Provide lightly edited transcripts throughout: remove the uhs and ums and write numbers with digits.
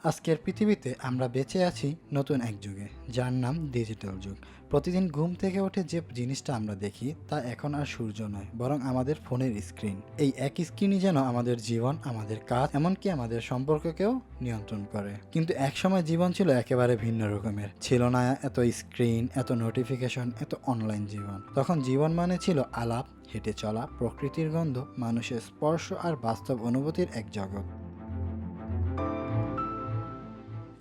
আজকের পৃথিবীতে আমরা বেঁচে আছি নতুন এক যুগে, যার নাম ডিজিটাল যুগ। প্রতিদিন ঘুম থেকে উঠে যে জিনিসটা আমরা দেখি তা এখন আর সূর্য নয়, বরং আমাদের ফোনের স্ক্রিন। এই এক স্ক্রিনই যেন আমাদের জীবন, আমাদের কাজ, এমনকি আমাদের সম্পর্ককেও নিয়ন্ত্রণ করে। কিন্তু একসময় জীবন ছিল একেবারে ভিন্ন রকমের। ছিল না এত স্ক্রিন, এত নোটিফিকেশন, এত অনলাইন জীবন। তখন জীবন মানে ছিল আলাপ, হেঁটে চলা, প্রকৃতির গন্ধ, মানুষের স্পর্শ আর বাস্তব অনুভূতির এক জগৎ।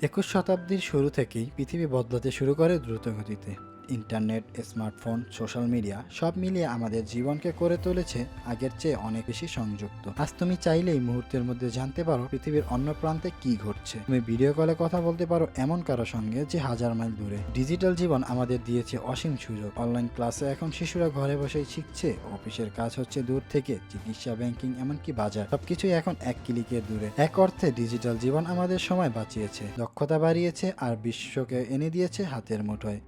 21 শতাব্দীর শুরু থেকেই পৃথিবী বদলাতে শুরু করে দ্রুতগতিতে। ইন্টারনেট, স্মার্টফোন, সোশ্যাল মিডিয়া সব মিলিয়ে আমাদের জীবনকে করে তুলেছে আগের চেয়ে অনেক বেশি সংযুক্ত। আজ তুমি চাইলেই মুহূর্তের মধ্যে জানতে পারো পৃথিবীর অন্য প্রান্তে কি ঘটছে। তুমি ভিডিও কলে কথা বলতে পারো এমন কারো সঙ্গে যে হাজার মাইল দূরে। ডিজিটাল জীবন আমাদের দিয়েছে অসীম সুযোগ। অনলাইন ক্লাসে এখন শিশুরা ঘরে বসেই শিখছে, অফিসের কাজ হচ্ছে দূর থেকে, চিকিৎসা, ব্যাংকিং, এমনকি বাজার সবকিছুই এখন এক ক্লিকের দূরে। এক অর্থে ডিজিটাল জীবন আমাদের সময় বাঁচিয়েছে, দক্ষতা বাড়িয়েছে আর বিশ্বকে এনে দিয়েছে হাতের মুঠোয়।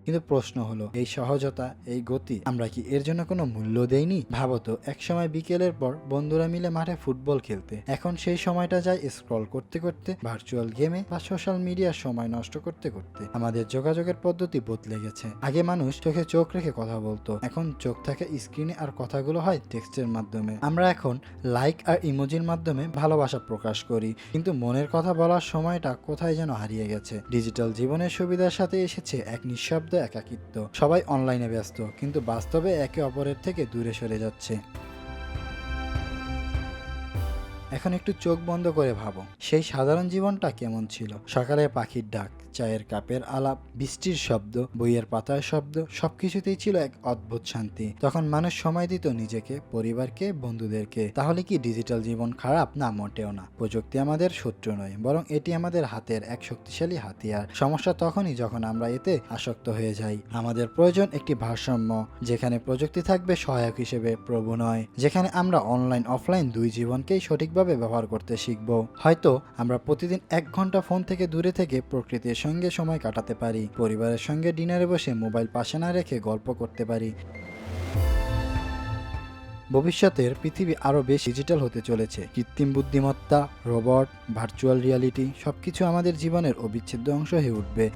কিন্তু প্রশ্ন হলো, এই সহজতা, এই গতি, আমরা কি এর জন্য কোনো মূল্য দেইনি? ভাবতো, একসময় বিকেলের পর বন্ধুরা মিলে মাঠে ফুটবল খেলতে। এখন সেই সময়টা যায় স্ক্রল করতে করতে, ভার্চুয়াল গেমে বা সোশ্যাল মিডিয়ার সময় নষ্ট করতে করতে। আমাদের যোগাযোগের পদ্ধতি বদলে গেছে। আগে মানুষ চোখে চোখ রেখে কথা বলতো, এখন চোখ থাকে স্ক্রিনে আর কথাগুলো হয় টেক্সটের মাধ্যমে। আমরা এখন লাইক আর ইমোজির মাধ্যমে ভালোবাসা প্রকাশ করি, কিন্তু মনের কথা বলার সময়টা কোথায় যেন হারিয়ে গেছে। ডিজিটাল জীবনের সুবিধার সাথে এসেছে এক নিঃশব্দ একাকিত্ব। সবাই অনলাইনে ব্যস্ত, কিন্তু বাস্তবে একে অপরের থেকে দূরে সরে যাচ্ছে। এখন একটু চোখ বন্ধ করে ভাবো, সেই সাধারণ জীবনটা কেমন ছিল? সকালে পাখির ডাক, চায়ের কাপের আলাপ, বৃষ্টির শব্দ, বইয়ের পাতার শব্দ, সবকিছুতেই ছিল এক অদ্ভুত শান্তি। তখন মানুষ সময় দিত নিজেকে, পরিবারকে, বন্ধুদেরকে। তাহলে কি ডিজিটাল জীবন খারাপ? না, মোটেও না। প্রযুক্তি আমাদের শত্রু নয়, বরং এটি আমাদের হাতের এক শক্তিশালী হাতিয়ার। সমস্যা তখনই যখন আমরা এতে আসক্ত হয়ে যাই। আমাদের প্রয়োজন একটি ভারসাম্য, যেখানে প্রযুক্তি থাকবে সহায়ক হিসেবে, প্রভু নয়। যেখানে আমরা অনলাইন অফলাইন দুই জীবনকেই সঠিকভাবে ব্যবহার করতে শিখব। হয়তো আমরা প্রতিদিন 1 ঘন্টা ফোন থেকে দূরে থেকে প্রকৃতির সঙ্গে সময় কাটাতে পারি, পরিবারের সঙ্গে ডিনারে বসে মোবাইল পাশে না রেখে গল্প করতে পারি। ভবিষ্যতের পৃথিবী আরও বেশি ডিজিটাল হতে চলেছে। কৃত্রিম বুদ্ধিমত্তা, রোবট, ভার্চুয়াল রিয়ালিটি সবকিছু আমাদের জীবনের অবিচ্ছেদ্য অংশ হয়ে উঠবে।